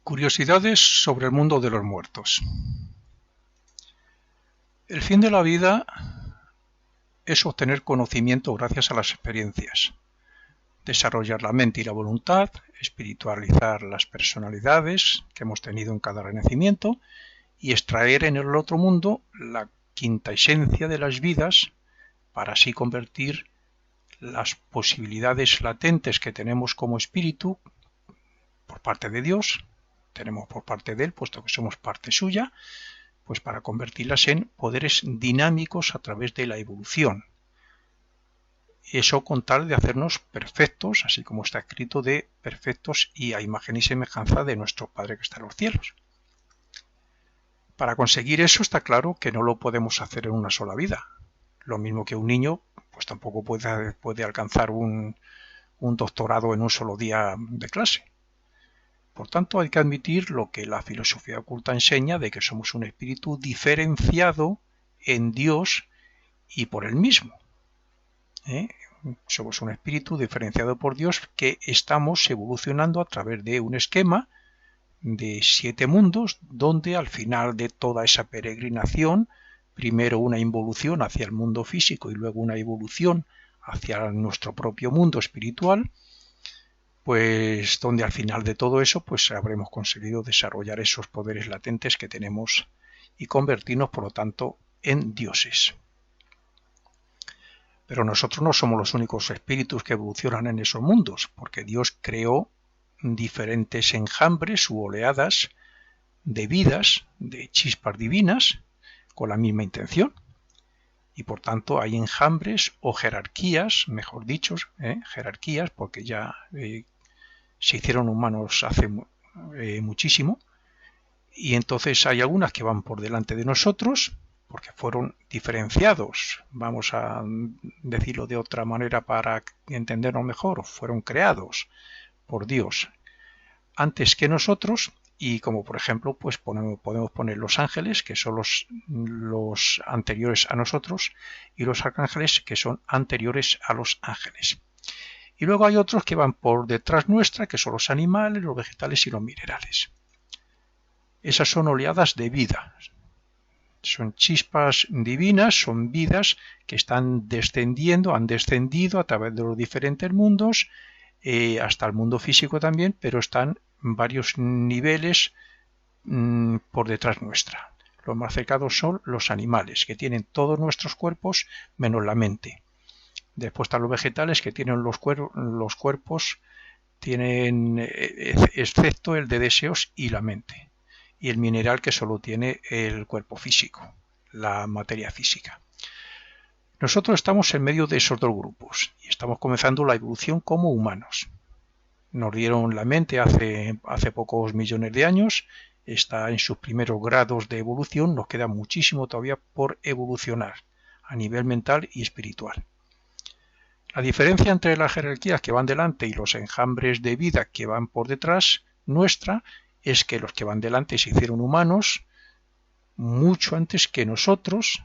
Curiosidades sobre el mundo de los muertos. El fin de la vida es obtener conocimiento gracias a las experiencias, desarrollar la mente y la voluntad, espiritualizar las personalidades que hemos tenido en cada renacimiento y extraer en el otro mundo la quinta esencia de las vidas para así convertir las posibilidades latentes que tenemos como espíritu por parte de Dios, tenemos por parte de Él, puesto que somos parte suya, pues para convertirlas en poderes dinámicos a través de la evolución. Eso con tal de hacernos perfectos, así como está escrito de perfectos y a imagen y semejanza de nuestro Padre que está en los cielos. Para conseguir eso está claro que no lo podemos hacer en una sola vida. Lo mismo que un niño, pues tampoco puede alcanzar un doctorado en un solo día de clase. Por tanto, hay que admitir lo que la filosofía oculta enseña de que somos un espíritu diferenciado en Dios y por Él mismo. Somos un espíritu diferenciado por Dios que estamos evolucionando a través de un esquema de 7 mundos, donde al final de toda esa peregrinación, primero una involución hacia el mundo físico y luego una evolución hacia nuestro propio mundo espiritual, pues donde al final de todo eso pues habremos conseguido desarrollar esos poderes latentes que tenemos y convertirnos por lo tanto en dioses. Pero nosotros no somos los únicos espíritus que evolucionan en esos mundos, porque Dios creó diferentes enjambres u oleadas de vidas, de chispas divinas, con la misma intención. Y por tanto hay enjambres o jerarquías, mejor dicho, jerarquías, porque ya se hicieron humanos hace muchísimo, y entonces hay algunas que van por delante de nosotros, porque fueron diferenciados, vamos a decirlo de otra manera para entenderlo mejor, fueron creados por Dios antes que nosotros, y como por ejemplo pues podemos poner los ángeles, que son los anteriores a nosotros, y los arcángeles, que son anteriores a los ángeles. Y luego hay otros que van por detrás nuestra, que son los animales, los vegetales y los minerales. Esas son oleadas de vida. Son chispas divinas, son vidas que están descendiendo, han descendido a través de los diferentes mundos, hasta el mundo físico también, pero están varios niveles por detrás nuestra. Los más cercanos son los animales, que tienen todos nuestros cuerpos menos la mente. Después están los vegetales, que tienen los cuerpos, tienen excepto el de deseos y la mente. Y el mineral, que solo tiene el cuerpo físico, la materia física. Nosotros estamos en medio de esos dos grupos y estamos comenzando la evolución como humanos. Nos dieron la mente hace pocos millones de años, está en sus primeros grados de evolución, nos queda muchísimo todavía por evolucionar a nivel mental y espiritual. La diferencia entre las jerarquías que van delante y los enjambres de vida que van por detrás nuestra es que los que van delante se hicieron humanos mucho antes que nosotros.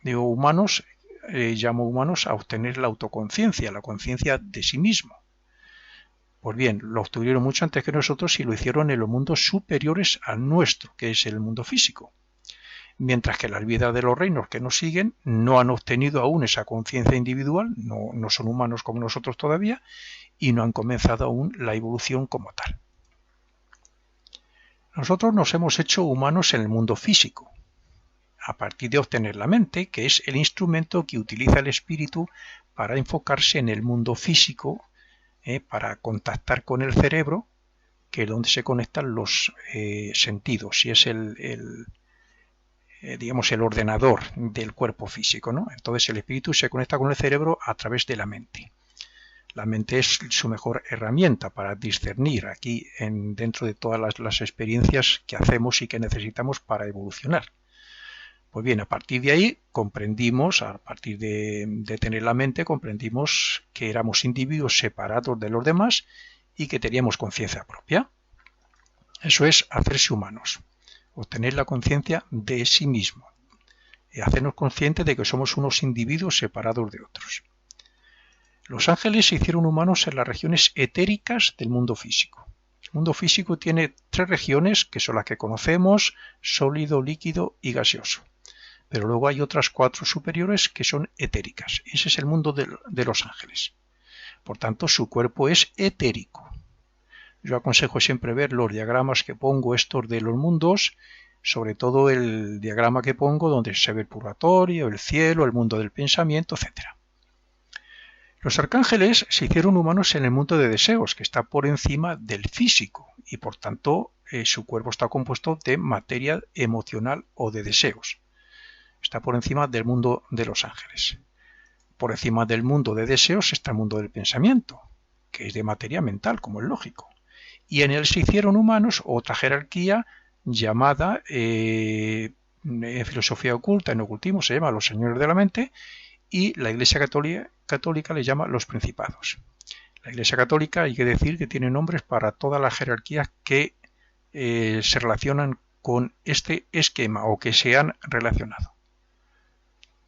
Digo humanos, llamo humanos a obtener la autoconciencia, la conciencia de sí mismo. Pues bien, lo obtuvieron mucho antes que nosotros y lo hicieron en los mundos superiores al nuestro, que es el mundo físico. Mientras que las vidas de los reinos que nos siguen no han obtenido aún esa conciencia individual, no son humanos como nosotros todavía, y no han comenzado aún la evolución como tal. Nosotros nos hemos hecho humanos en el mundo físico, a partir de obtener la mente, que es el instrumento que utiliza el espíritu para enfocarse en el mundo físico, para contactar con el cerebro, que es donde se conectan los sentidos, y es digamos el ordenador del cuerpo físico, ¿no? Entonces el espíritu se conecta con el cerebro a través de la mente. La mente es su mejor herramienta para discernir aquí dentro de todas las experiencias que hacemos y que necesitamos para evolucionar. Pues bien, a partir de ahí comprendimos, a partir de tener la mente, comprendimos que éramos individuos separados de los demás y que teníamos conciencia propia. Eso es hacerse humanos, obtener la conciencia de sí mismo y hacernos conscientes de que somos unos individuos separados de otros. Los ángeles se hicieron humanos en las regiones etéricas del mundo físico. El mundo físico tiene 3 regiones que son las que conocemos: sólido, líquido y gaseoso. Pero luego hay otras 4 superiores que son etéricas. Ese es el mundo de los ángeles. Por tanto, su cuerpo es etérico. Yo aconsejo siempre ver los diagramas que pongo estos de los mundos, sobre todo el diagrama que pongo donde se ve el purgatorio, el cielo, el mundo del pensamiento, etc. Los arcángeles se hicieron humanos en el mundo de deseos, que está por encima del físico, y por tanto su cuerpo está compuesto de materia emocional o de deseos. Está por encima del mundo de los ángeles. Por encima del mundo de deseos está el mundo del pensamiento, que es de materia mental, como es lógico. Y en él se hicieron humanos otra jerarquía llamada, en filosofía oculta, en ocultismo, se llama los señores de la mente, y la Iglesia católica le llama los principados. La Iglesia católica, hay que decir que tiene nombres para todas las jerarquías que se relacionan con este esquema o que se han relacionado.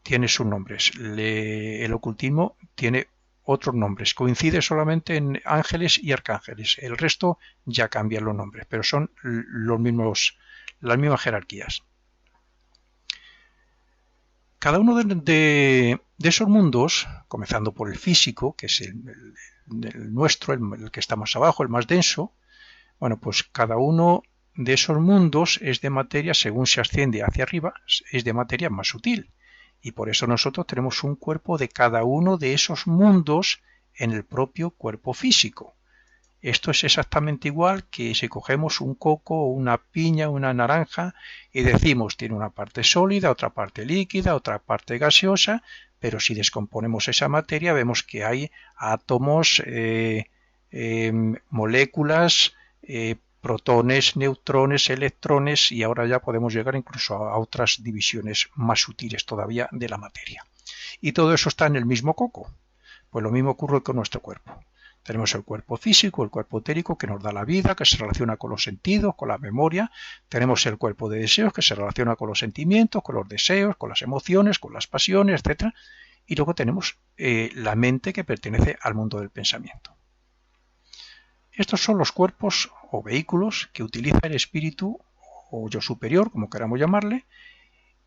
Tiene sus nombres. El ocultismo tiene otros nombres. Coincide solamente en ángeles y arcángeles. El resto ya cambian los nombres, pero son las mismas jerarquías. Cada uno de esos mundos, comenzando por el físico, que es el nuestro, el que está más abajo, el más denso, bueno, pues cada uno de esos mundos es de materia, según se asciende hacia arriba, es de materia más sutil. Y por eso nosotros tenemos un cuerpo de cada uno de esos mundos en el propio cuerpo físico. Esto es exactamente igual que si cogemos un coco, una piña, una naranja y decimos tiene una parte sólida, otra parte líquida, otra parte gaseosa, pero si descomponemos esa materia vemos que hay átomos, moléculas, protones, neutrones, electrones, y ahora ya podemos llegar incluso a otras divisiones más sutiles todavía de la materia. Y todo eso está en el mismo coco. Pues lo mismo ocurre con nuestro cuerpo. Tenemos el cuerpo físico, el cuerpo etérico, que nos da la vida, que se relaciona con los sentidos, con la memoria. Tenemos el cuerpo de deseos, que se relaciona con los sentimientos, con los deseos, con las emociones, con las pasiones, etc. Y luego tenemos la mente, que pertenece al mundo del pensamiento. Estos son los cuerpos o vehículos que utiliza el espíritu o yo superior, como queramos llamarle,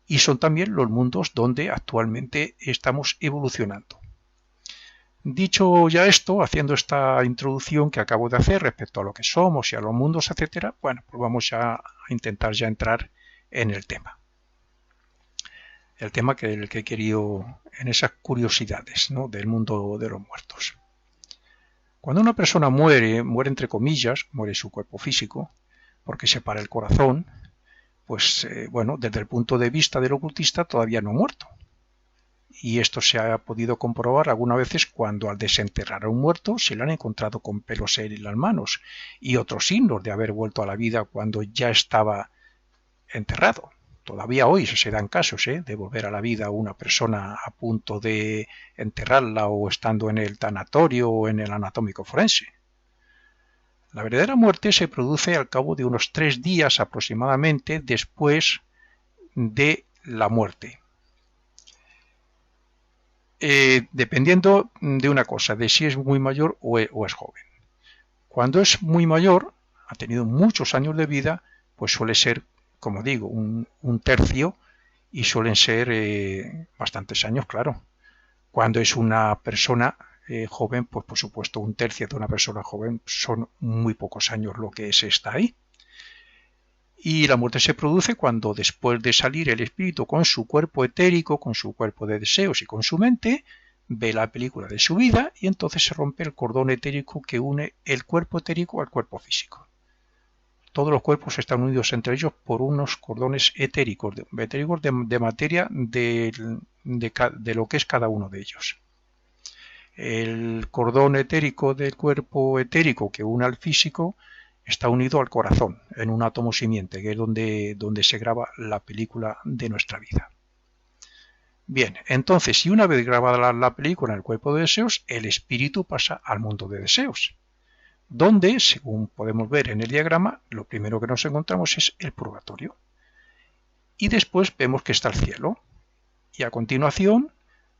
y son también los mundos donde actualmente estamos evolucionando. Dicho ya esto, haciendo esta introducción que acabo de hacer respecto a lo que somos y a los mundos, etc., bueno, pues vamos a intentar ya entrar en el tema. El tema que he querido en esas curiosidades, ¿no?, del mundo de los muertos. Cuando una persona muere entre comillas, muere su cuerpo físico, porque se para el corazón, pues bueno, desde el punto de vista del ocultista todavía no ha muerto. Y esto se ha podido comprobar algunas veces cuando al desenterrar a un muerto se le han encontrado con pelos en las manos y otros signos de haber vuelto a la vida cuando ya estaba enterrado. Todavía hoy se dan casos de volver a la vida a una persona a punto de enterrarla o estando en el tanatorio o en el anatómico forense. La verdadera muerte se produce al cabo de unos 3 días aproximadamente después de la muerte. Dependiendo de una cosa, de si es muy mayor o es joven. Cuando es muy mayor, ha tenido muchos años de vida, pues suele ser, como digo, un tercio, y suelen ser bastantes años, claro. Cuando es una persona joven, pues por supuesto un tercio de una persona joven son muy pocos años lo que se está ahí. Y la muerte se produce cuando, después de salir el espíritu con su cuerpo etérico, con su cuerpo de deseos y con su mente, ve la película de su vida y entonces se rompe el cordón etérico que une el cuerpo etérico al cuerpo físico. Todos los cuerpos están unidos entre ellos por unos cordones etéricos de materia de lo que es cada uno de ellos. El cordón etérico del cuerpo etérico que une al físico está unido al corazón, en un átomo simiente, que es donde se graba la película de nuestra vida. Bien, entonces, si una vez grabada la película en el cuerpo de deseos, el espíritu pasa al mundo de deseos, donde, según podemos ver en el diagrama, lo primero que nos encontramos es el purgatorio. Y después vemos que está el cielo. Y a continuación,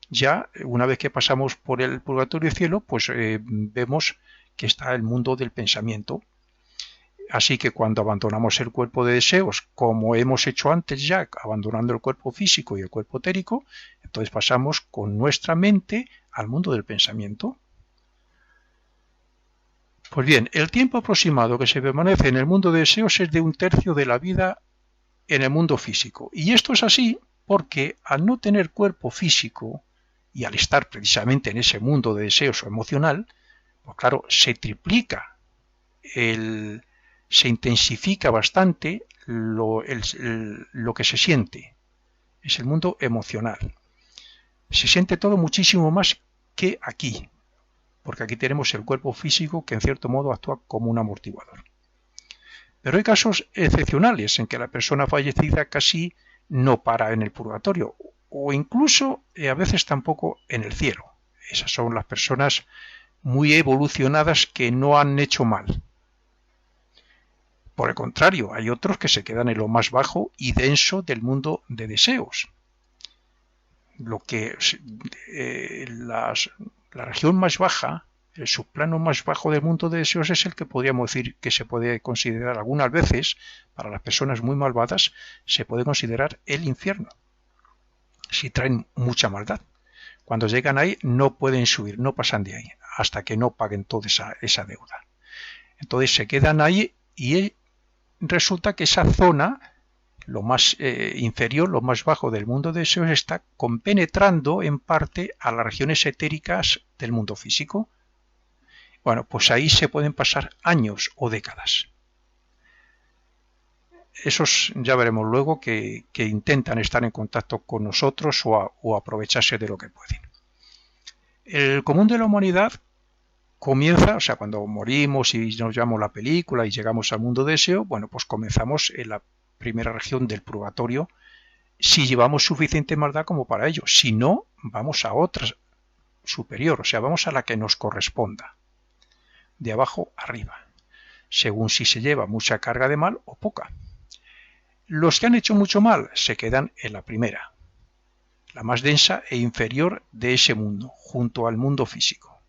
ya una vez que pasamos por el purgatorio y el cielo, pues vemos que está el mundo del pensamiento. Así que cuando abandonamos el cuerpo de deseos, como hemos hecho antes ya, abandonando el cuerpo físico y el cuerpo etérico, entonces pasamos con nuestra mente al mundo del pensamiento. Pues bien, el tiempo aproximado que se permanece en el mundo de deseos es de 1/3 de la vida en el mundo físico. Y esto es así porque al no tener cuerpo físico y al estar precisamente en ese mundo de deseos o emocional, pues claro, se triplica, se intensifica bastante lo que se siente. Es el mundo emocional. Se siente todo muchísimo más que aquí, porque aquí tenemos el cuerpo físico que en cierto modo actúa como un amortiguador. Pero hay casos excepcionales en que la persona fallecida casi no para en el purgatorio, o incluso a veces tampoco en el cielo. Esas son las personas muy evolucionadas que no han hecho mal. Por el contrario, hay otros que se quedan en lo más bajo y denso del mundo de deseos. Lo que la región más baja, el subplano más bajo del mundo de deseos es el que podríamos decir que se puede considerar algunas veces, para las personas muy malvadas, se puede considerar el infierno, si traen mucha maldad. Cuando llegan ahí no pueden subir, no pasan de ahí, hasta que no paguen toda esa deuda. Entonces se quedan ahí y resulta que esa zona, lo más inferior, lo más bajo del mundo de deseos, está compenetrando en parte a las regiones etéricas del mundo físico. Bueno, pues ahí se pueden pasar años o décadas. Esos ya veremos luego que intentan estar en contacto con nosotros o aprovecharse de lo que pueden. El común de la humanidad comienza, o sea, cuando morimos y nos llevamos la película y llegamos al mundo de deseo, bueno, pues comenzamos en la primera región del purgatorio, si llevamos suficiente maldad como para ello. Si no, vamos a otra superior, o sea, vamos a la que nos corresponda, de abajo arriba, según si se lleva mucha carga de mal o poca. Los que han hecho mucho mal se quedan en la primera, la más densa e inferior de ese mundo, junto al mundo físico.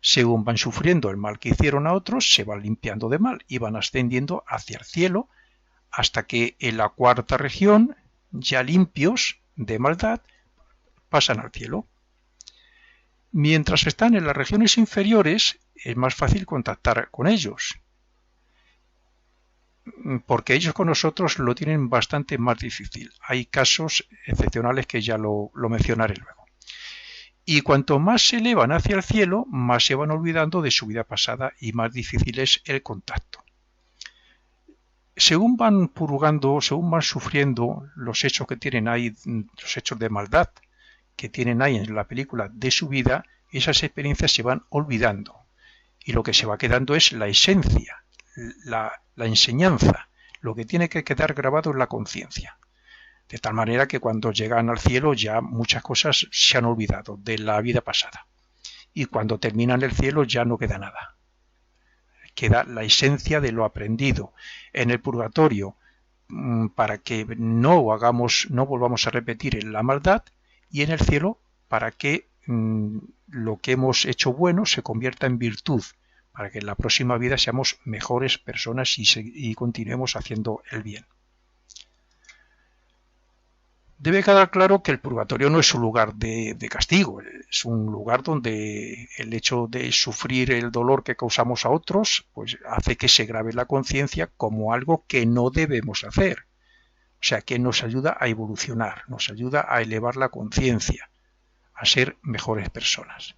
Según van sufriendo el mal que hicieron a otros, se van limpiando de mal y van ascendiendo hacia el cielo, hasta que en la cuarta región, ya limpios de maldad, pasan al cielo. Mientras están en las regiones inferiores, es más fácil contactar con ellos, porque ellos con nosotros lo tienen bastante más difícil. Hay casos excepcionales que ya lo mencionaré luego. Y cuanto más se elevan hacia el cielo, más se van olvidando de su vida pasada y más difícil es el contacto. Según van purgando, según van sufriendo los hechos que tienen ahí, los hechos de maldad que tienen ahí en la película de su vida, esas experiencias se van olvidando. Y lo que se va quedando es la esencia, la enseñanza, lo que tiene que quedar grabado en la conciencia. De tal manera que cuando llegan al cielo ya muchas cosas se han olvidado de la vida pasada. Y cuando terminan el cielo ya no queda nada. Queda la esencia de lo aprendido en el purgatorio, para que no volvamos a repetir la maldad, y en el cielo para que lo que hemos hecho bueno se convierta en virtud, para que en la próxima vida seamos mejores personas y continuemos haciendo el bien. Debe quedar claro que el purgatorio no es un lugar de castigo, es un lugar donde el hecho de sufrir el dolor que causamos a otros pues hace que se grabe la conciencia como algo que no debemos hacer. O sea, que nos ayuda a evolucionar, nos ayuda a elevar la conciencia, a ser mejores personas.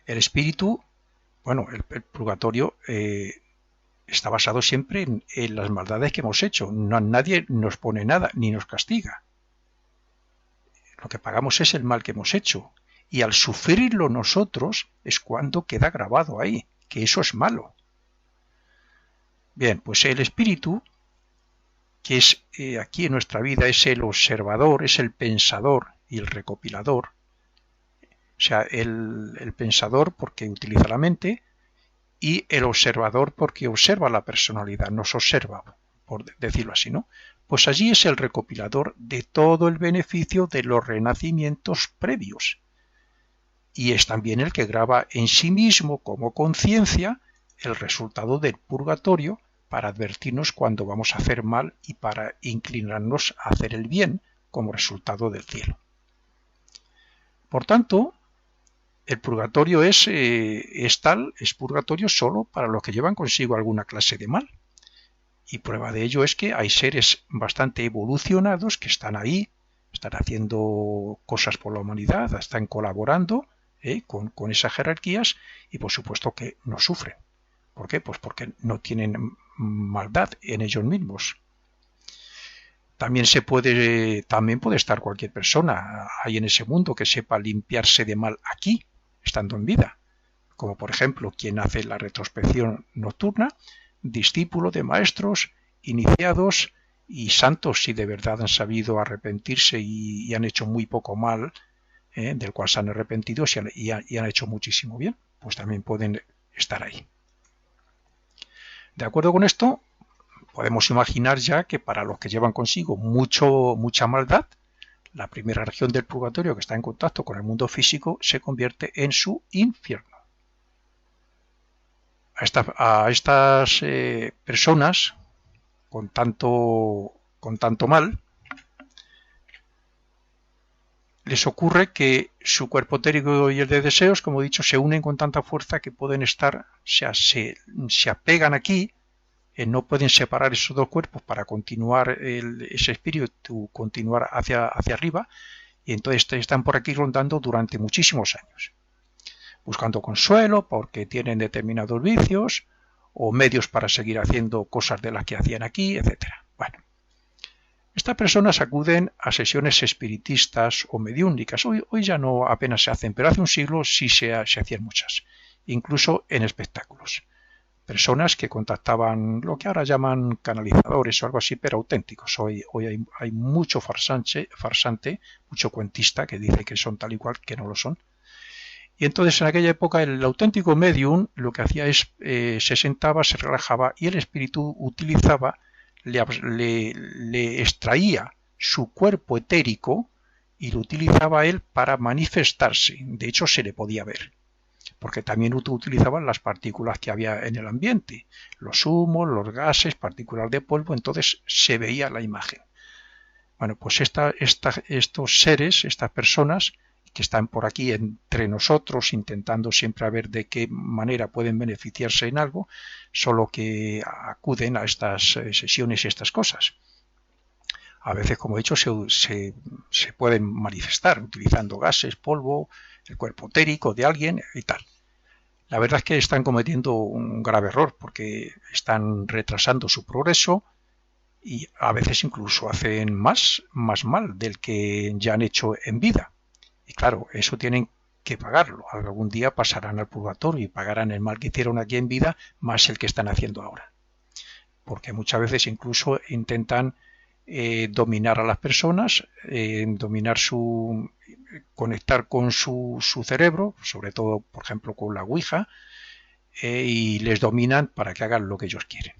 El espíritu, bueno, el purgatorio está basado siempre en las maldades que hemos hecho. Nadie nos pone nada, ni nos castiga. Lo que pagamos es el mal que hemos hecho. Y al sufrirlo nosotros es cuando queda grabado ahí, que eso es malo. Bien, pues el espíritu, que es aquí en nuestra vida, es el observador, es el pensador y el recopilador. O sea, el pensador porque utiliza la mente, y el observador porque observa la personalidad, nos observa, por decirlo así, ¿no? Pues allí es el recopilador de todo el beneficio de los renacimientos previos. Y es también el que graba en sí mismo como conciencia el resultado del purgatorio para advertirnos cuando vamos a hacer mal y para inclinarnos a hacer el bien como resultado del cielo. Por tanto, el purgatorio es purgatorio solo para los que llevan consigo alguna clase de mal. Y prueba de ello es que hay seres bastante evolucionados que están ahí, están haciendo cosas por la humanidad, están colaborando con esas jerarquías y por supuesto que no sufren. ¿Por qué? Pues porque no tienen maldad en ellos mismos. También puede estar cualquier persona ahí en ese mundo que sepa limpiarse de mal aquí, estando en vida. Como por ejemplo quien hace la retrospección nocturna, discípulo de maestros, iniciados y santos si de verdad han sabido arrepentirse y han hecho muy poco mal, del cual se han arrepentido y han hecho muchísimo bien, pues también pueden estar ahí. De acuerdo con esto, podemos imaginar ya que para los que llevan consigo mucha maldad, la primera región del purgatorio que está en contacto con el mundo físico se convierte en su infierno. A estas personas con tanto mal, les ocurre que su cuerpo etérico y el de deseos, como he dicho, se unen con tanta fuerza que pueden estar, o sea, se apegan aquí, no pueden separar esos dos cuerpos para continuar ese espíritu, continuar hacia arriba, y entonces están por aquí rondando durante muchísimos años, buscando consuelo porque tienen determinados vicios o medios para seguir haciendo cosas de las que hacían aquí, etcétera. Bueno, estas personas acuden a sesiones espiritistas o mediúnicas. Hoy ya no apenas se hacen, pero hace un siglo sí se hacían muchas, incluso en espectáculos. Personas que contactaban lo que ahora llaman canalizadores o algo así, pero auténticos. Hoy hay mucho farsante, mucho cuentista que dice que son tal y cual, que no lo son. Y entonces en aquella época el auténtico medium lo que hacía es se sentaba, se relajaba y el espíritu utilizaba, le extraía su cuerpo etérico y lo utilizaba él para manifestarse. De hecho se le podía ver, porque también utilizaban las partículas que había en el ambiente, los humos, los gases, partículas de polvo, entonces se veía la imagen. Bueno, pues estos seres, estas personas que están por aquí entre nosotros intentando siempre a ver de qué manera pueden beneficiarse en algo, solo que acuden a estas sesiones y estas cosas. A veces, como he dicho, se pueden manifestar utilizando gases, polvo, el cuerpo etérico de alguien y tal. La verdad es que están cometiendo un grave error porque están retrasando su progreso y a veces incluso hacen más mal del que ya han hecho en vida. Y claro, eso tienen que pagarlo. Algún día pasarán al purgatorio y pagarán el mal que hicieron aquí en vida más el que están haciendo ahora. Porque muchas veces incluso intentan dominar a las personas, conectar con su cerebro, sobre todo, por ejemplo, con la Ouija, y les dominan para que hagan lo que ellos quieren.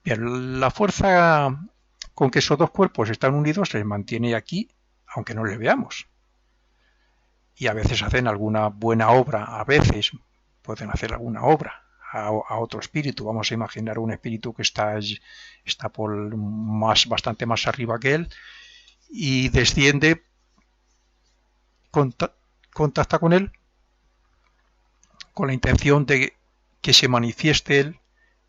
Bien, la fuerza con que esos dos cuerpos están unidos les mantiene aquí, aunque no les veamos. Y a veces hacen alguna buena obra, a veces pueden hacer alguna obra a otro espíritu. Vamos a imaginar un espíritu que está bastante más arriba que él y desciende, contacta con él con la intención de que se manifieste él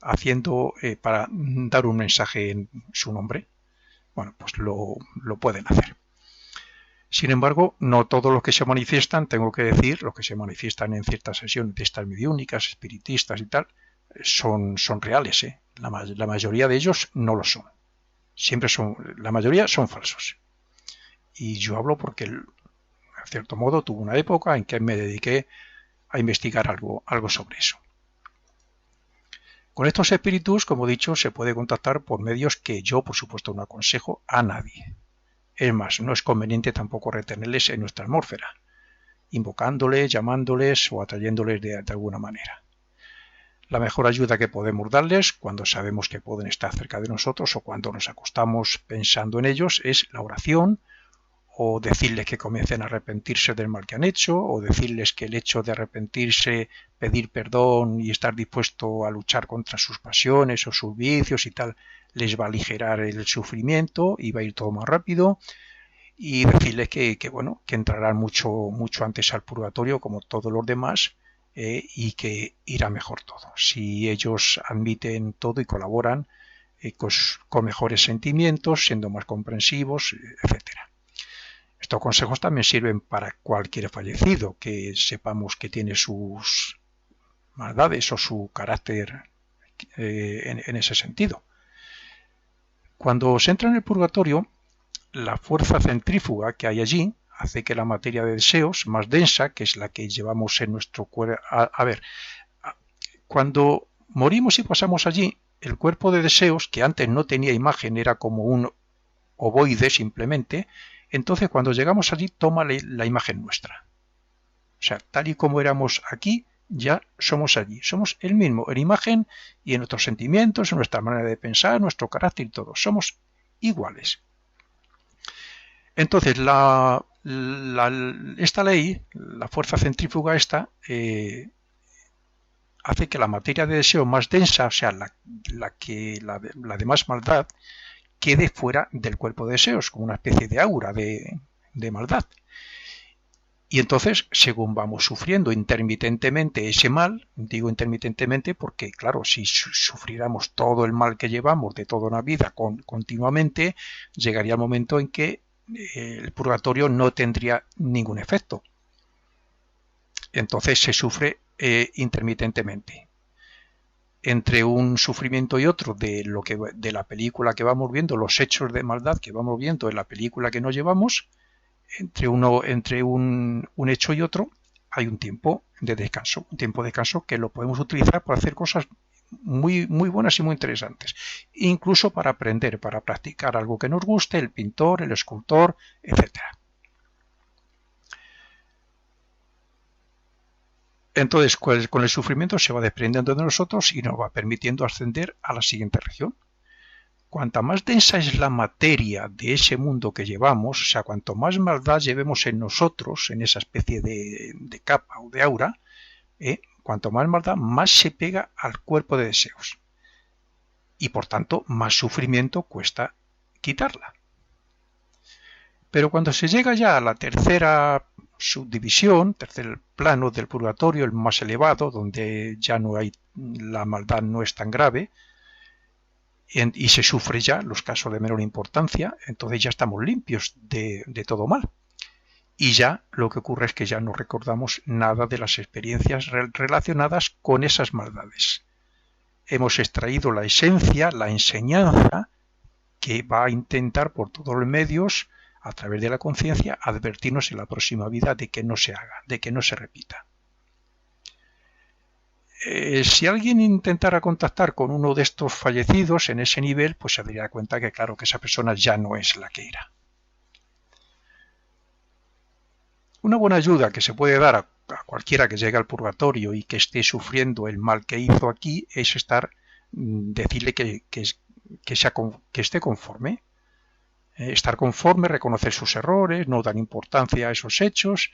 haciendo para dar un mensaje en su nombre. Bueno, pues lo pueden hacer. Sin embargo, no todos los que se manifiestan, tengo que decir, los que se manifiestan en ciertas sesiones de estas mediúnicas, espiritistas y tal, son reales. La mayoría de ellos no lo son. La mayoría son falsos. Y yo hablo porque, en cierto modo, tuve una época en que me dediqué a investigar algo sobre eso. Con estos espíritus, como he dicho, se puede contactar por medios que yo, por supuesto, no aconsejo a nadie. Es más, no es conveniente tampoco retenerles en nuestra atmósfera, invocándoles, llamándoles o atrayéndoles de alguna manera. La mejor ayuda que podemos darles cuando sabemos que pueden estar cerca de nosotros o cuando nos acostamos pensando en ellos es la oración o decirles que comiencen a arrepentirse del mal que han hecho, o decirles que el hecho de arrepentirse, pedir perdón y estar dispuesto a luchar contra sus pasiones o sus vicios y tal, les va a aligerar el sufrimiento y va a ir todo más rápido, y decirles bueno, que entrarán mucho antes al purgatorio como todos los demás, y que irá mejor todo si ellos admiten todo y colaboran con mejores sentimientos, siendo más comprensivos, etcétera. Estos consejos también sirven para cualquier fallecido que sepamos que tiene sus maldades o su carácter en ese sentido. Cuando se entra en el purgatorio, la fuerza centrífuga que hay allí hace que la materia de deseos más densa, que es la que llevamos en nuestro cuerpo... Cuando morimos y pasamos allí, el cuerpo de deseos, que antes no tenía imagen, era como un ovoide simplemente, entonces cuando llegamos allí toma la imagen nuestra. O sea, tal y como éramos aquí, ya somos allí. Somos el mismo, en imagen y en nuestros sentimientos, en nuestra manera de pensar, nuestro carácter y todo. Somos iguales. Entonces, esta ley, la fuerza centrífuga esta, hace que la materia de deseo más densa, o sea, la de más maldad, quede fuera del cuerpo de deseos, como una especie de aura de maldad. Y entonces, según vamos sufriendo intermitentemente ese mal, digo intermitentemente porque, claro, si sufriéramos todo el mal que llevamos de toda una vida continuamente, llegaría el momento en que el purgatorio no tendría ningún efecto. Entonces se sufre intermitentemente. Entre un sufrimiento y otro de la película que vamos viendo, los hechos de maldad que vamos viendo en la película que nos llevamos, entre un hecho y otro hay un tiempo de descanso, que lo podemos utilizar para hacer cosas muy buenas y muy interesantes, incluso para aprender, para practicar algo que nos guste, el pintor, el escultor, etcétera. Entonces, con el sufrimiento se va desprendiendo de nosotros y nos va permitiendo ascender a la siguiente región. Cuanta más densa es la materia de ese mundo que llevamos, o sea, cuanto más maldad llevemos en nosotros, en esa especie de capa o de aura, cuanto más maldad, más se pega al cuerpo de deseos. Y por tanto, más sufrimiento cuesta quitarla. Pero cuando se llega ya a la tercera subdivisión, tercer plano del purgatorio, el más elevado, donde ya no hay, la maldad no es tan grave, y se sufre ya los casos de menor importancia, entonces ya estamos limpios de todo mal. Y ya lo que ocurre es que ya no recordamos nada de las experiencias relacionadas con esas maldades. Hemos extraído la esencia, la enseñanza, que va a intentar por todos los medios, a través de la conciencia, advertirnos en la próxima vida de que no se haga, de que no se repita. Si alguien intentara contactar con uno de estos fallecidos en ese nivel, pues se daría cuenta que claro que esa persona ya no es la que era. Una buena ayuda que se puede dar a cualquiera que llegue al purgatorio y que esté sufriendo el mal que hizo aquí es decirle que esté conforme. Estar conforme, reconocer sus errores, no dar importancia a esos hechos,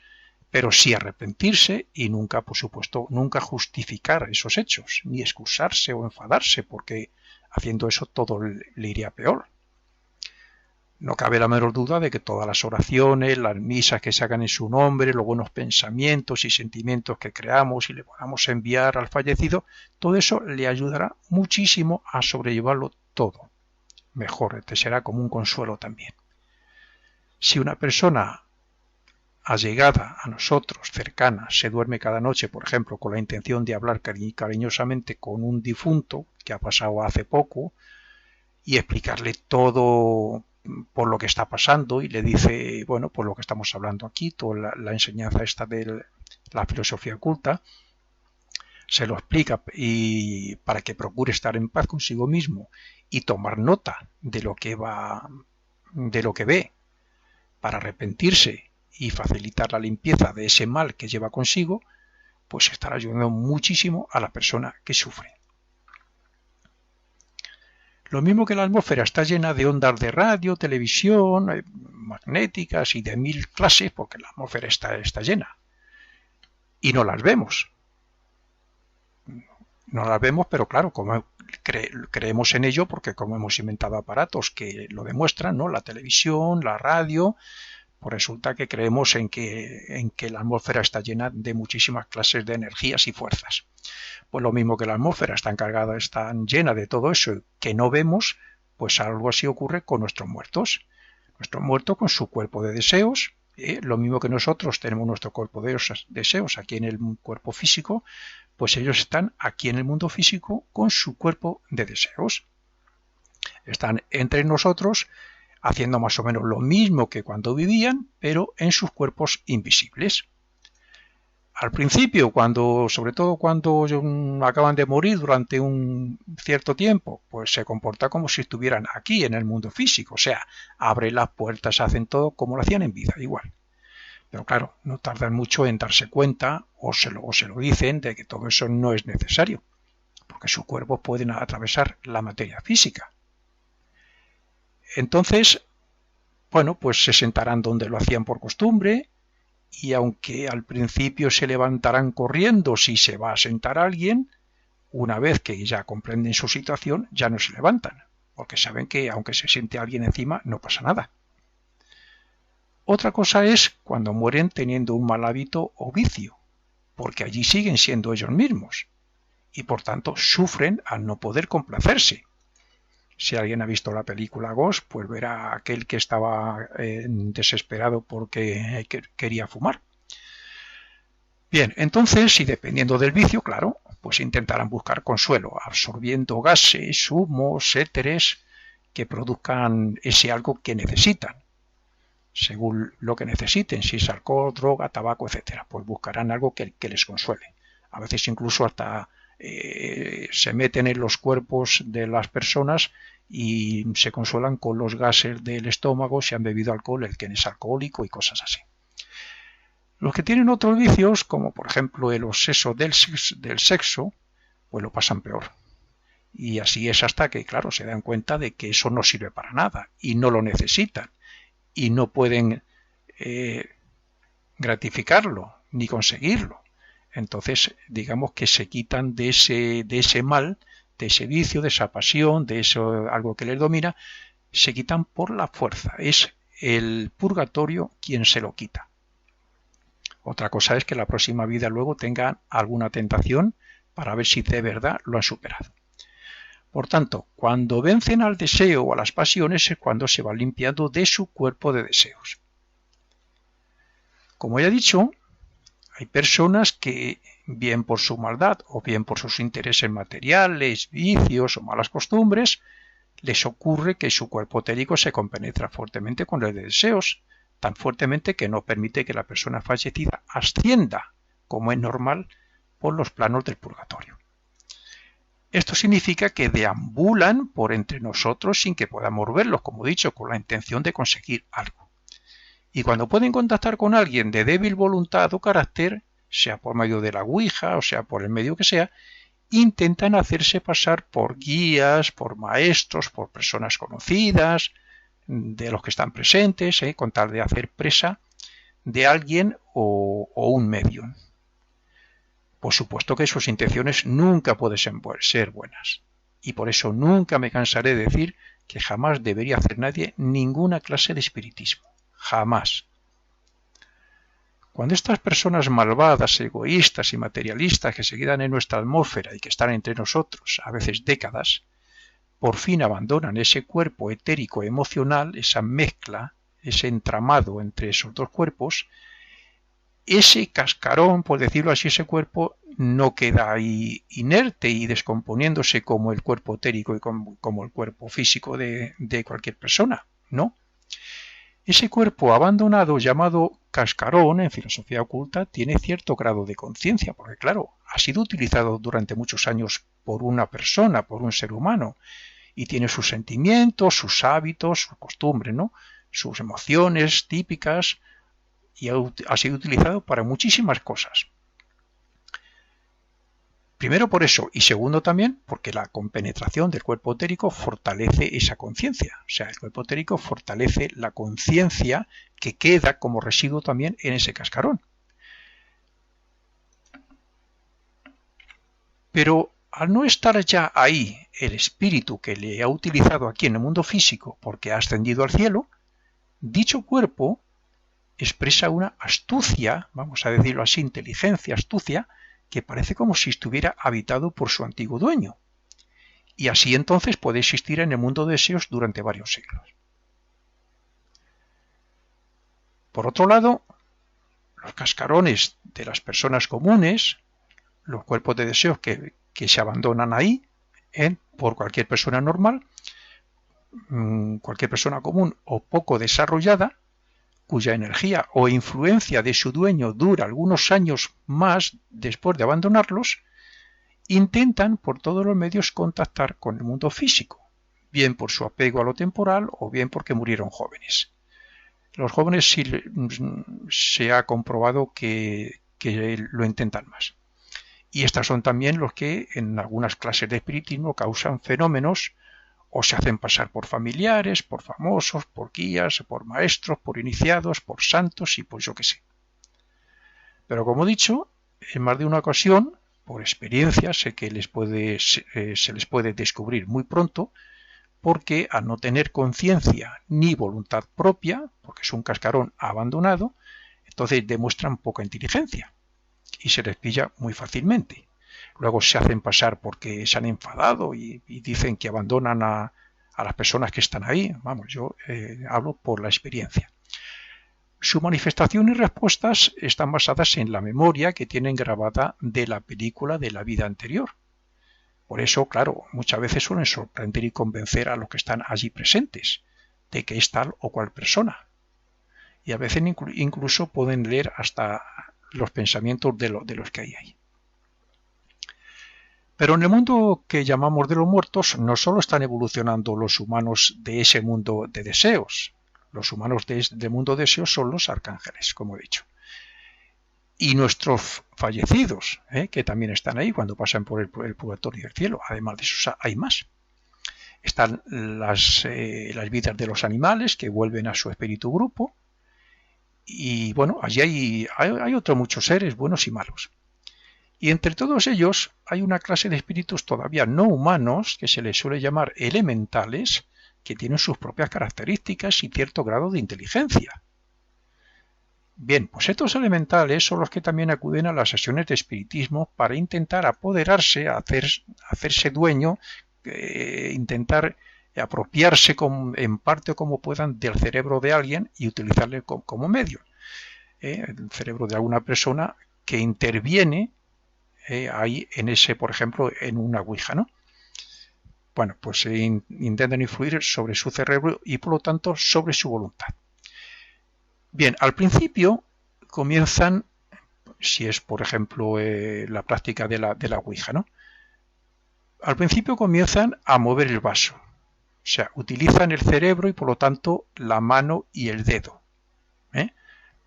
pero sí arrepentirse y nunca, por supuesto, nunca justificar esos hechos, ni excusarse o enfadarse, porque haciendo eso todo le iría peor. No cabe la menor duda de que todas las oraciones, las misas que se hagan en su nombre, los buenos pensamientos y sentimientos que creamos y le podamos enviar al fallecido, todo eso le ayudará muchísimo a sobrellevarlo todo. Mejor, te será como un consuelo también. Si una persona allegada a nosotros, cercana, se duerme cada noche, por ejemplo, con la intención de hablar cariñosamente con un difunto que ha pasado hace poco y explicarle todo por lo que está pasando y le dice, bueno, por lo que estamos hablando aquí, toda la enseñanza esta de la filosofía oculta, se lo explica y para que procure estar en paz consigo mismo y tomar nota de lo que ve para arrepentirse y facilitar la limpieza de ese mal que lleva consigo, pues estará ayudando muchísimo a la persona que sufre. Lo mismo que la atmósfera está llena de ondas de radio, televisión, magnéticas y de 1000 clases, porque la atmósfera está llena. Y no las vemos. No las vemos, pero claro, como creemos en ello, porque como hemos inventado aparatos que lo demuestran, ¿no? La televisión, la radio, pues resulta que creemos en que la atmósfera está llena de muchísimas clases de energías y fuerzas. Pues lo mismo que la atmósfera está llena de todo eso que no vemos, pues algo así ocurre con nuestros muertos. Nuestro muerto con su cuerpo de deseos, lo mismo que nosotros tenemos nuestro cuerpo de deseos aquí en el cuerpo físico, pues ellos están aquí en el mundo físico con su cuerpo de deseos. Están entre nosotros haciendo más o menos lo mismo que cuando vivían, pero en sus cuerpos invisibles. Al principio, sobre todo cuando acaban de morir durante un cierto tiempo, pues se comporta como si estuvieran aquí en el mundo físico, o sea, abren las puertas, hacen todo como lo hacían en vida, igual. Pero claro, no tardan mucho en darse cuenta o se lo dicen de que todo eso no es necesario, porque sus cuerpos pueden atravesar la materia física. Entonces, bueno, pues se sentarán donde lo hacían por costumbre, y aunque al principio se levantarán corriendo si se va a sentar alguien, una vez que ya comprenden su situación, ya no se levantan, porque saben que aunque se siente alguien encima, no pasa nada. Otra cosa es cuando mueren teniendo un mal hábito o vicio, porque allí siguen siendo ellos mismos, y por tanto sufren al no poder complacerse. Si alguien ha visto la película Ghost, pues verá a aquel que estaba desesperado porque quería fumar. Bien, entonces, y dependiendo del vicio, claro, pues intentarán buscar consuelo, absorbiendo gases, humos, éteres que produzcan ese algo que necesitan, según lo que necesiten, si es alcohol, droga, tabaco, etcétera, pues buscarán algo que les consuele. A veces incluso hasta se meten en los cuerpos de las personas y se consuelan con los gases del estómago si han bebido alcohol, el que es alcohólico y cosas así. Los que tienen otros vicios, como por ejemplo el obseso del sexo, pues lo pasan peor. Y así es hasta que, claro, se dan cuenta de que eso no sirve para nada y no lo necesitan y no pueden gratificarlo ni conseguirlo. Entonces, digamos que se quitan de ese mal, de ese vicio, de esa pasión, de eso algo que les domina, se quitan por la fuerza. Es el purgatorio quien se lo quita. Otra cosa es que la próxima vida luego tengan alguna tentación para ver si de verdad lo han superado. Por tanto, cuando vencen al deseo o a las pasiones es cuando se van limpiando de su cuerpo de deseos. Como ya he dicho, hay personas que, bien por su maldad o bien por sus intereses materiales, vicios o malas costumbres, les ocurre que su cuerpo etérico se compenetra fuertemente con el de deseos, tan fuertemente que no permite que la persona fallecida ascienda, como es normal, por los planos del purgatorio. Esto significa que deambulan por entre nosotros sin que podamos verlos, como he dicho, con la intención de conseguir algo. Y cuando pueden contactar con alguien de débil voluntad o carácter, sea por medio de la ouija o sea por el medio que sea, intentan hacerse pasar por guías, por maestros, por personas conocidas, de los que están presentes, con tal de hacer presa de alguien o un medium. Por supuesto que sus intenciones nunca pueden ser buenas, y por eso nunca me cansaré de decir que jamás debería hacer nadie ninguna clase de espiritismo. Jamás. Cuando estas personas malvadas, egoístas y materialistas que se quedan en nuestra atmósfera y que están entre nosotros, a veces décadas, por fin abandonan ese cuerpo etérico emocional, esa mezcla, ese entramado entre esos dos cuerpos, ese cascarón, por decirlo así, ese cuerpo no queda ahí inerte y descomponiéndose como el cuerpo etérico y como el cuerpo físico de cualquier persona, ¿no? Ese cuerpo abandonado llamado cascarón en filosofía oculta tiene cierto grado de conciencia, porque claro, ha sido utilizado durante muchos años por una persona, por un ser humano, y tiene sus sentimientos, sus hábitos, sus costumbres, ¿no? Sus emociones típicas, y ha sido utilizado para muchísimas cosas. Primero por eso, y segundo también porque la compenetración del cuerpo etérico fortalece esa conciencia. O sea, el cuerpo etérico fortalece la conciencia que queda como residuo también en ese cascarón. Pero al no estar ya ahí el espíritu que le ha utilizado aquí en el mundo físico porque ha ascendido al cielo, dicho cuerpo expresa una astucia, vamos a decirlo así, inteligencia, astucia, que parece como si estuviera habitado por su antiguo dueño. Y así entonces puede existir en el mundo de deseos durante varios siglos. Por otro lado, los cascarones de las personas comunes, los cuerpos de deseos que se abandonan ahí, por cualquier persona normal, cualquier persona común o poco desarrollada, cuya energía o influencia de su dueño dura algunos años más después de abandonarlos, intentan por todos los medios contactar con el mundo físico, bien por su apego a lo temporal o bien porque murieron jóvenes. Los jóvenes sí se ha comprobado que lo intentan más. Y estas son también los que en algunas clases de espiritismo causan fenómenos o se hacen pasar por familiares, por famosos, por guías, por maestros, por iniciados, por santos y pues yo qué sé. Pero como he dicho, en más de una ocasión, por experiencia, sé que se les puede descubrir muy pronto, porque al no tener conciencia ni voluntad propia, porque es un cascarón abandonado, entonces demuestran poca inteligencia y se les pilla muy fácilmente. Luego se hacen pasar porque se han enfadado y dicen que abandonan a las personas que están ahí. Vamos, yo hablo por la experiencia. Su manifestación y respuestas están basadas en la memoria que tienen grabada de la película de la vida anterior. Por eso, claro, muchas veces suelen sorprender y convencer a los que están allí presentes de que es tal o cual persona. Y a veces incluso pueden leer hasta los pensamientos de los que hay ahí. Pero en el mundo que llamamos de los muertos no solo están evolucionando los humanos de ese mundo de deseos. Los humanos del mundo de deseos son los arcángeles, como he dicho. Y nuestros fallecidos, que también están ahí cuando pasan por el purgatorio y el cielo. Además de eso hay más. Están las vidas de los animales que vuelven a su espíritu grupo. Y bueno, allí hay otros muchos seres buenos y malos. Y entre todos ellos hay una clase de espíritus todavía no humanos, que se les suele llamar elementales, que tienen sus propias características y cierto grado de inteligencia. Bien, pues estos elementales son los que también acuden a las sesiones de espiritismo para intentar apoderarse, hacerse dueño, intentar apropiarse en parte o como puedan del cerebro de alguien y utilizarle como medio. El cerebro de alguna persona que interviene ahí en ese, por ejemplo, en una ouija, ¿no? Bueno, pues intentan influir sobre su cerebro y por lo tanto sobre su voluntad. Bien, al principio comienzan, si es por ejemplo la práctica de la ouija, ¿no? Al principio comienzan a mover el vaso, o sea, utilizan el cerebro y por lo tanto la mano y el dedo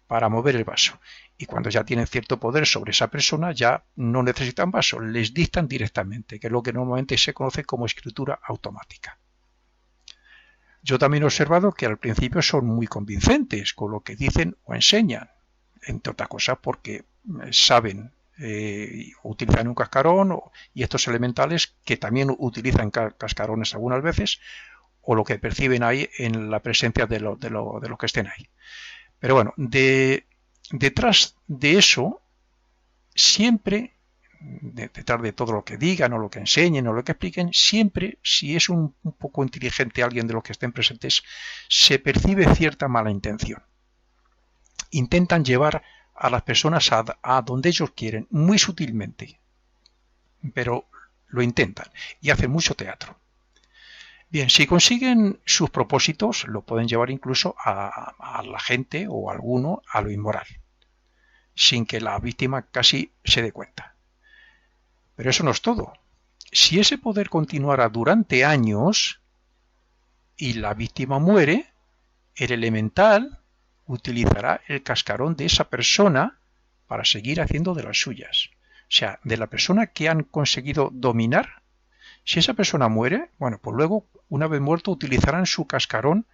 para mover el vaso. Y cuando ya tienen cierto poder sobre esa persona, ya no necesitan vaso, les dictan directamente, que es lo que normalmente se conoce como escritura automática. Yo también he observado que al principio son muy convincentes con lo que dicen o enseñan, entre otras cosas porque saben, utilizan un cascarón y estos elementales que también utilizan cascarones algunas veces, o lo que perciben ahí en la presencia de los que estén ahí. Pero bueno, detrás de eso, siempre, detrás de todo lo que digan o lo que enseñen o lo que expliquen, siempre, si es un poco inteligente alguien de los que estén presentes, se percibe cierta mala intención. Intentan llevar a las personas a donde ellos quieren, muy sutilmente, pero lo intentan y hacen mucho teatro. Bien, si consiguen sus propósitos, lo pueden llevar incluso a la gente o a alguno a lo inmoral, sin que la víctima casi se dé cuenta. Pero eso no es todo. Si ese poder continuara durante años y la víctima muere, el elemental utilizará el cascarón de esa persona para seguir haciendo de las suyas. sea, de la persona que han conseguido dominar. Si esa persona muere, bueno, pues luego, una vez muerto, utilizarán su cascarón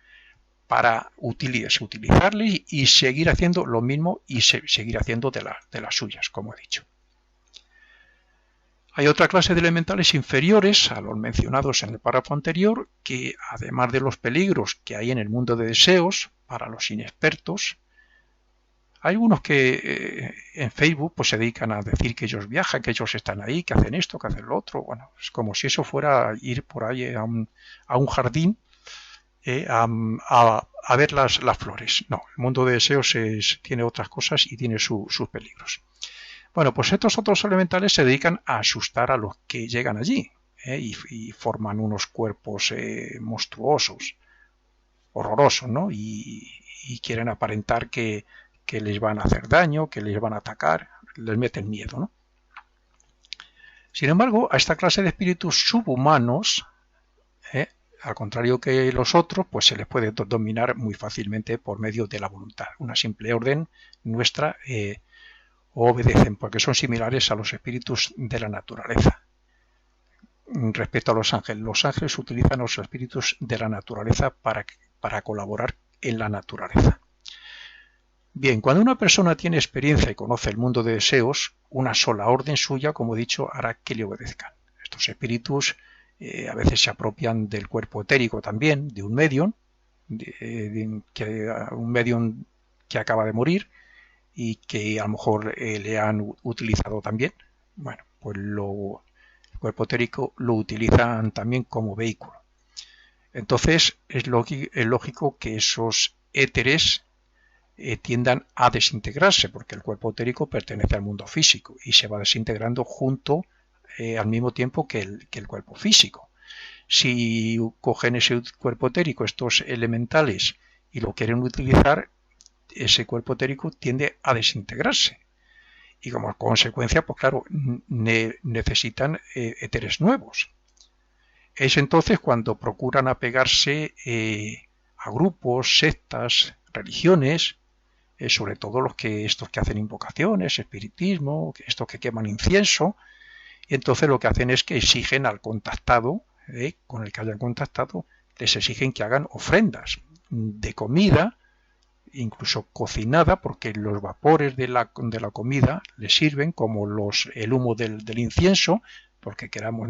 para utilizarle y seguir haciendo lo mismo y seguir haciendo de las suyas, como he dicho. Hay otra clase de elementales inferiores a los mencionados en el párrafo anterior que, además de los peligros que hay en el mundo de deseos para los inexpertos, hay unos que en Facebook pues se dedican a decir que ellos viajan, que ellos están ahí, que hacen esto, que hacen lo otro. Bueno, es como si eso fuera ir por ahí a un jardín a ver las flores. No, el mundo de deseos tiene otras cosas y tiene sus peligros. Bueno, pues estos otros elementales se dedican a asustar a los que llegan allí y forman unos cuerpos monstruosos, horrorosos, ¿no? Y quieren aparentar que les van a hacer daño, que les van a atacar, les meten miedo, ¿no? Sin embargo, a esta clase de espíritus subhumanos, al contrario que los otros, pues se les puede dominar muy fácilmente por medio de la voluntad. Una simple orden nuestra obedecen, porque son similares a los espíritus de la naturaleza. Respecto a los ángeles utilizan los espíritus de la naturaleza para colaborar en la naturaleza. Bien, cuando una persona tiene experiencia y conoce el mundo de deseos, una sola orden suya, como he dicho, hará que le obedezcan. Estos espíritus a veces se apropian del cuerpo etérico también, de un medium, un medium que acaba de morir, y que a lo mejor le han utilizado también. Bueno, pues el cuerpo etérico lo utilizan también como vehículo. Entonces es lógico que esos éteres tiendan a desintegrarse, porque el cuerpo etérico pertenece al mundo físico y se va desintegrando al mismo tiempo que el cuerpo físico. Si cogen ese cuerpo etérico, estos elementales, y lo quieren utilizar, ese cuerpo etérico tiende a desintegrarse y como consecuencia, pues claro, necesitan éteres nuevos. Es entonces cuando procuran apegarse a grupos, sectas, religiones, sobre todo estos que hacen invocaciones, espiritismo, estos que queman incienso, y entonces lo que hacen es que exigen al contactado, con el que hayan contactado, les exigen que hagan ofrendas de comida, incluso cocinada, porque los vapores de la comida les sirven como el humo del incienso, porque queramos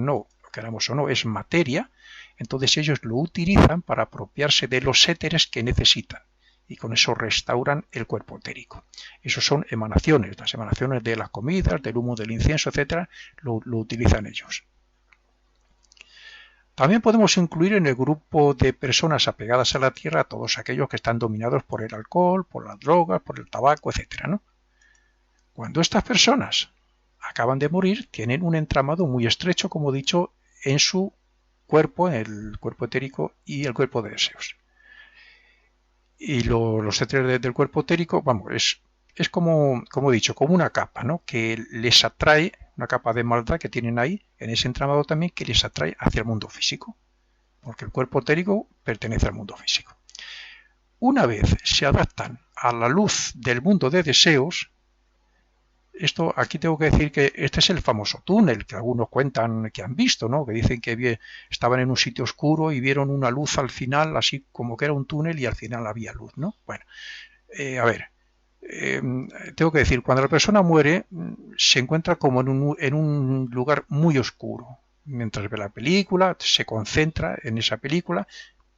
o no, es materia. Entonces ellos lo utilizan para apropiarse de los éteres que necesitan y con eso restauran el cuerpo etérico. Esos son emanaciones, las emanaciones de las comidas, del humo del incienso, etcétera, lo utilizan ellos. También podemos incluir en el grupo de personas apegadas a la tierra a todos aquellos que están dominados por el alcohol, por las drogas, por el tabaco, etc., ¿no? Cuando estas personas acaban de morir, tienen un entramado muy estrecho, como he dicho, en su cuerpo, en el cuerpo etérico y el cuerpo de deseos. Y los éteres del cuerpo etérico, vamos, es como he dicho, como una capa, ¿no? Que les atrae, una capa de maldad que tienen ahí, en ese entramado también, que les atrae hacia el mundo físico, porque el cuerpo etérico pertenece al mundo físico. Una vez se adaptan a la luz del mundo de deseos, aquí tengo que decir que este es el famoso túnel que algunos cuentan que han visto, ¿no? Que dicen que estaban en un sitio oscuro y vieron una luz al final, así como que era un túnel y al final había luz, ¿no? Bueno, tengo que decir, cuando la persona muere se encuentra como en un lugar muy oscuro. Mientras ve la película, se concentra en esa película,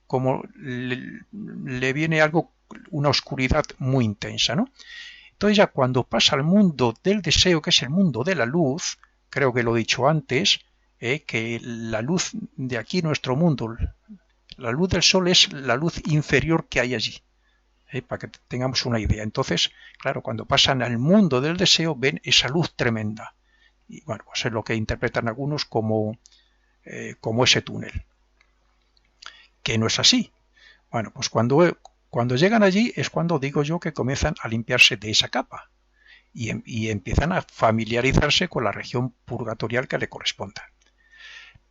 como le viene una oscuridad muy intensa, ¿no? Entonces ya cuando pasa al mundo del deseo, que es el mundo de la luz, creo que lo he dicho antes, que la luz de aquí, nuestro mundo, la luz del sol es la luz inferior que hay allí. Para que tengamos una idea. Entonces, claro, cuando pasan al mundo del deseo ven esa luz tremenda. Y bueno, pues es lo que interpretan algunos como ese túnel. Que no es así. Bueno, pues cuando llegan allí es cuando digo yo que comienzan a limpiarse de esa capa y empiezan a familiarizarse con la región purgatorial que le corresponda.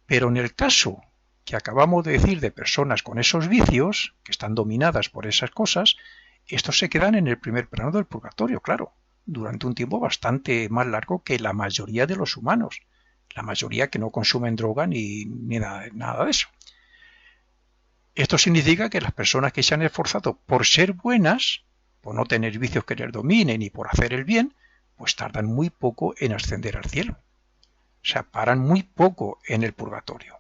Pero en el caso que acabamos de decir de personas con esos vicios, que están dominadas por esas cosas, estos se quedan en el primer plano del purgatorio, claro, durante un tiempo bastante más largo que la mayoría de los humanos, la mayoría que no consumen droga ni nada de eso. Esto significa que las personas que se han esforzado por ser buenas, por no tener vicios que les dominen y por hacer el bien, pues tardan muy poco en ascender al cielo. O sea, paran muy poco en el purgatorio.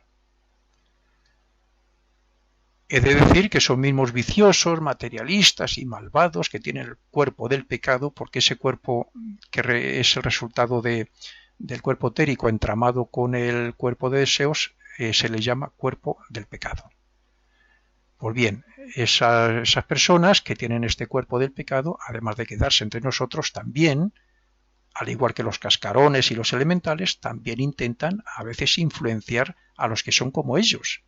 He de decir que son mismos viciosos, materialistas y malvados que tienen el cuerpo del pecado, porque ese cuerpo que es el resultado del cuerpo etérico entramado con el cuerpo de deseos, se le llama cuerpo del pecado. Pues bien, esas personas que tienen este cuerpo del pecado, además de quedarse entre nosotros, también, al igual que los cascarones y los elementales, también intentan a veces influenciar a los que son como ellos.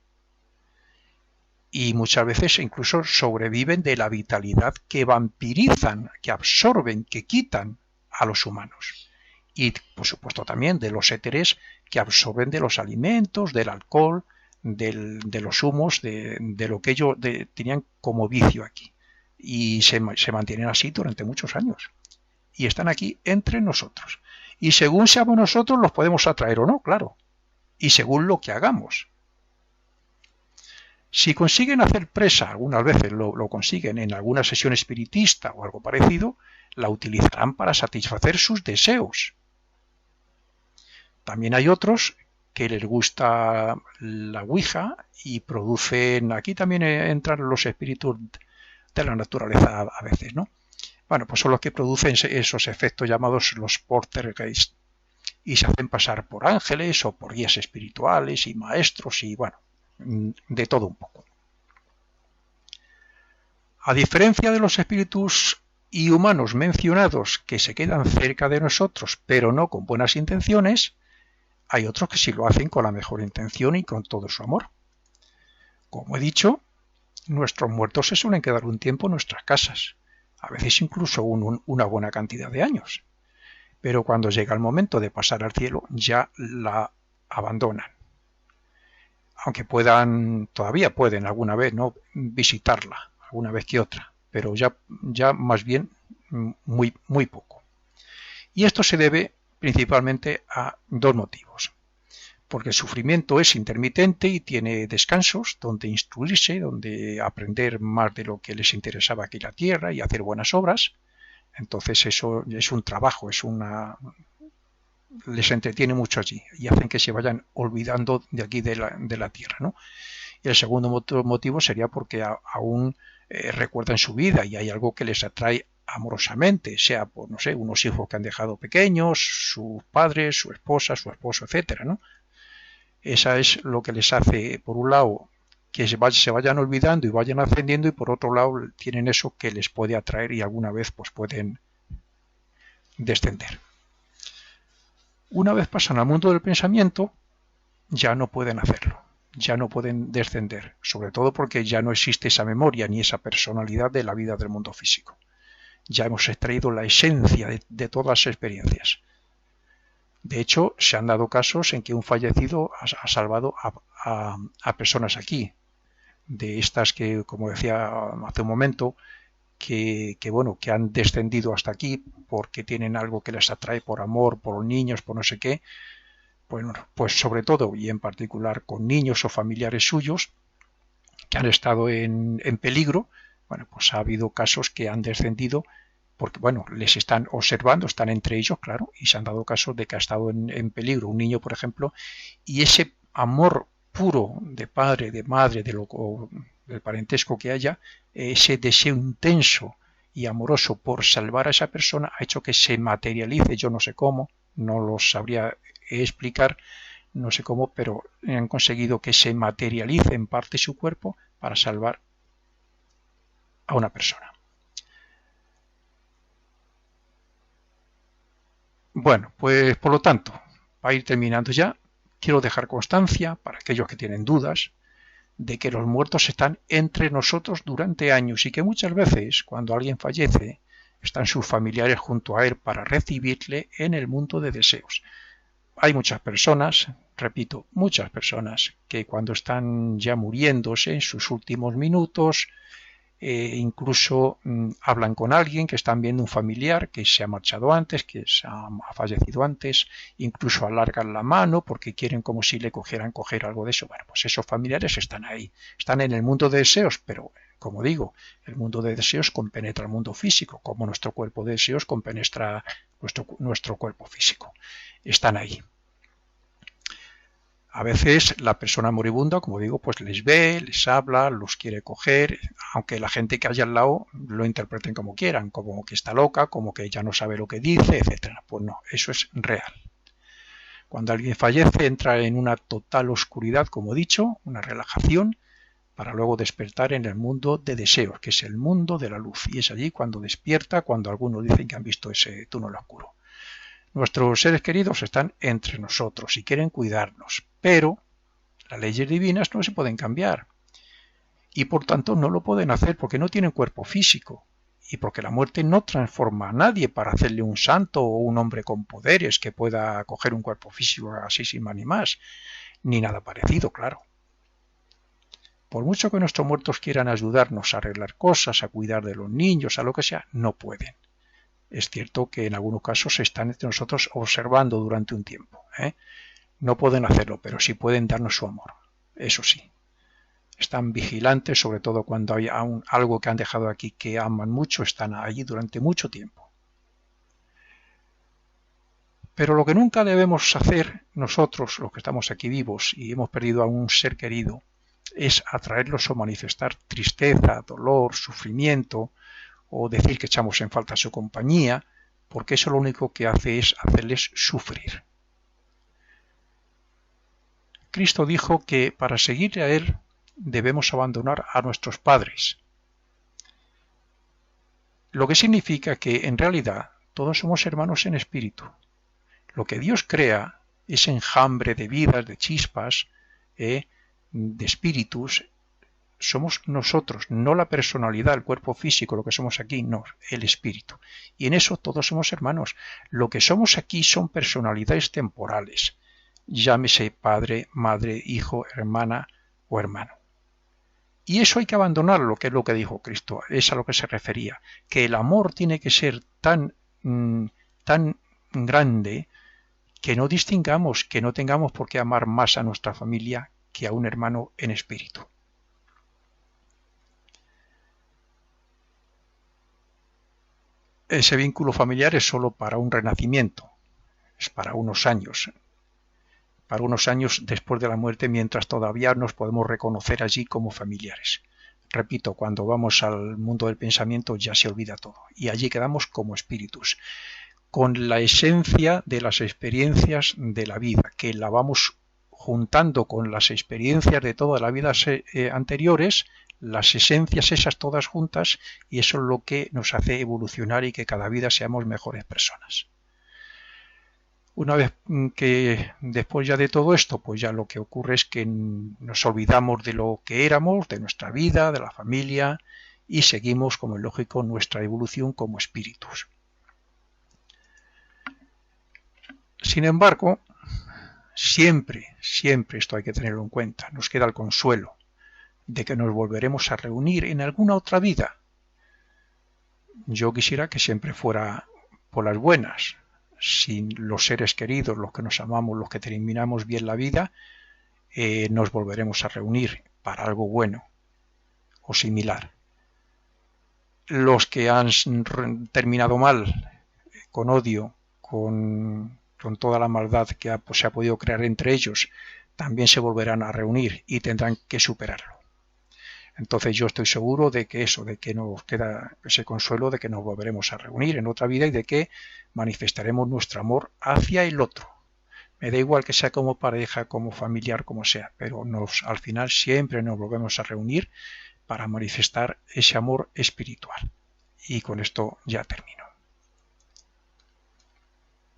Y muchas veces incluso sobreviven de la vitalidad que vampirizan, que absorben, que quitan a los humanos. Y por supuesto también de los éteres que absorben de los alimentos, del alcohol, de los humos, de lo que ellos tenían como vicio aquí. Y se mantienen así durante muchos años. Y están aquí entre nosotros. Y según seamos nosotros los podemos atraer o no, claro. Y según lo que hagamos. Si consiguen hacer presa, algunas veces lo consiguen en alguna sesión espiritista o algo parecido, la utilizarán para satisfacer sus deseos. También hay otros que les gusta la ouija y producen, aquí también entran los espíritus de la naturaleza a veces, ¿no? Bueno, pues son los que producen esos efectos llamados los poltergeist y se hacen pasar por ángeles o por guías espirituales y maestros y bueno, de todo un poco. A diferencia de los espíritus y humanos mencionados que se quedan cerca de nosotros pero no con buenas intenciones, hay otros que sí lo hacen con la mejor intención y con todo su amor. Como he dicho, nuestros muertos se suelen quedar un tiempo en nuestras casas, a veces incluso una buena cantidad de años, pero cuando llega el momento de pasar al cielo ya la abandonan. Aunque todavía pueden alguna vez no visitarla, alguna vez que otra, pero ya más bien muy poco. Y esto se debe principalmente a dos motivos. Porque el sufrimiento es intermitente y tiene descansos donde instruirse, donde aprender más de lo que les interesaba aquí en la tierra y hacer buenas obras. Entonces eso es un trabajo, les entretiene mucho allí y hacen que se vayan olvidando de aquí de la tierra, ¿no? Y el segundo motivo sería porque aún recuerdan su vida y hay algo que les atrae amorosamente, sea por, no sé, unos hijos que han dejado pequeños, sus padres, su esposa, su esposo, etcétera, ¿no? Esa es lo que les hace, por un lado, que se vayan olvidando y vayan ascendiendo, y por otro lado tienen eso que les puede atraer y alguna vez pues pueden descender. Una vez pasan al mundo del pensamiento, ya no pueden hacerlo, ya no pueden descender, sobre todo porque ya no existe esa memoria ni esa personalidad de la vida del mundo físico. Ya hemos extraído la esencia de todas las experiencias. De hecho, se han dado casos en que un fallecido ha salvado a personas aquí, de estas que, como decía hace un momento, que han descendido hasta aquí porque tienen algo que les atrae por amor, por los niños, por no sé qué, pues sobre todo y en particular con niños o familiares suyos que han estado en peligro, pues ha habido casos que han descendido porque les están observando, están entre ellos, claro, y se han dado casos de que ha estado en peligro un niño, por ejemplo, y ese amor puro de padre, de madre, del parentesco que haya, ese deseo intenso y amoroso por salvar a esa persona ha hecho que se materialice, yo no sé cómo, no lo sabría explicar, no sé cómo, pero han conseguido que se materialice en parte su cuerpo para salvar a una persona. Bueno, pues por lo tanto, para ir terminando ya, quiero dejar constancia, para aquellos que tienen dudas, de que los muertos están entre nosotros durante años y que muchas veces, cuando alguien fallece, están sus familiares junto a él para recibirle en el mundo de deseos. Hay muchas personas, repito, muchas personas, que cuando están ya muriéndose en sus últimos minutos, incluso hablan con alguien que están viendo un familiar que se ha marchado antes, que ha fallecido antes, incluso alargan la mano porque quieren como si le coger algo de eso. Bueno, pues esos familiares están ahí, están en el mundo de deseos, pero como digo, el mundo de deseos compenetra el mundo físico, como nuestro cuerpo de deseos compenetra nuestro cuerpo físico. Están ahí. A veces la persona moribunda, como digo, pues les ve, les habla, los quiere coger, aunque la gente que haya al lado lo interpreten como quieran, como que está loca, como que ya no sabe lo que dice, etcétera. Pues no, eso es real. Cuando alguien fallece entra en una total oscuridad, como he dicho, una relajación, para luego despertar en el mundo de deseos, que es el mundo de la luz. Y es allí cuando despierta, cuando algunos dicen que han visto ese túnel oscuro. Nuestros seres queridos están entre nosotros y quieren cuidarnos, pero las leyes divinas no se pueden cambiar y por tanto no lo pueden hacer porque no tienen cuerpo físico y porque la muerte no transforma a nadie para hacerle un santo o un hombre con poderes que pueda coger un cuerpo físico así sin más ni más, ni nada parecido, claro. Por mucho que nuestros muertos quieran ayudarnos a arreglar cosas, a cuidar de los niños, a lo que sea, no pueden. Es cierto que en algunos casos están entre nosotros observando durante un tiempo. No pueden hacerlo, pero sí pueden darnos su amor. Eso sí. Están vigilantes, sobre todo cuando hay algo que han dejado aquí que aman mucho, están allí durante mucho tiempo. Pero lo que nunca debemos hacer nosotros, los que estamos aquí vivos y hemos perdido a un ser querido, es atraerlos o manifestar tristeza, dolor, sufrimiento, o decir que echamos en falta su compañía, porque eso lo único que hace es hacerles sufrir. Cristo dijo que para seguirle a Él debemos abandonar a nuestros padres, lo que significa que en realidad todos somos hermanos en espíritu. Lo que Dios crea, ese enjambre de vidas, de chispas, de espíritus, somos nosotros, no la personalidad, el cuerpo físico, lo que somos aquí, no, el espíritu. Y en eso todos somos hermanos. Lo que somos aquí son personalidades temporales. Llámese padre, madre, hijo, hermana o hermano. Y eso hay que abandonarlo, que es lo que dijo Cristo, es a lo que se refería, que el amor tiene que ser tan grande que no distingamos, que no tengamos por qué amar más a nuestra familia que a un hermano en espíritu. Ese vínculo familiar es solo para un renacimiento, es para unos años después de la muerte, mientras todavía nos podemos reconocer allí como familiares. Repito, cuando vamos al mundo del pensamiento ya se olvida todo, y allí quedamos como espíritus, con la esencia de las experiencias de la vida, que la vamos juntando con las experiencias de todas las vidas anteriores, las esencias esas todas juntas, y eso es lo que nos hace evolucionar y que cada vida seamos mejores personas. Una vez que después ya de todo esto, pues ya lo que ocurre es que nos olvidamos de lo que éramos, de nuestra vida, de la familia, y seguimos, como es lógico, nuestra evolución como espíritus. Sin embargo, siempre esto hay que tenerlo en cuenta, nos queda el consuelo de que nos volveremos a reunir en alguna otra vida. Yo quisiera que siempre fuera por las buenas, sin los seres queridos, los que nos amamos, los que terminamos bien la vida, nos volveremos a reunir para algo bueno o similar. Los que han terminado mal, con odio, con toda la maldad que se ha podido crear entre ellos, también se volverán a reunir y tendrán que superarlo. Entonces yo estoy seguro de que de que nos queda ese consuelo de que nos volveremos a reunir en otra vida y de que manifestaremos nuestro amor hacia el otro. Me da igual que sea como pareja, como familiar, como sea, pero al final siempre nos volvemos a reunir para manifestar ese amor espiritual. Y con esto ya termino.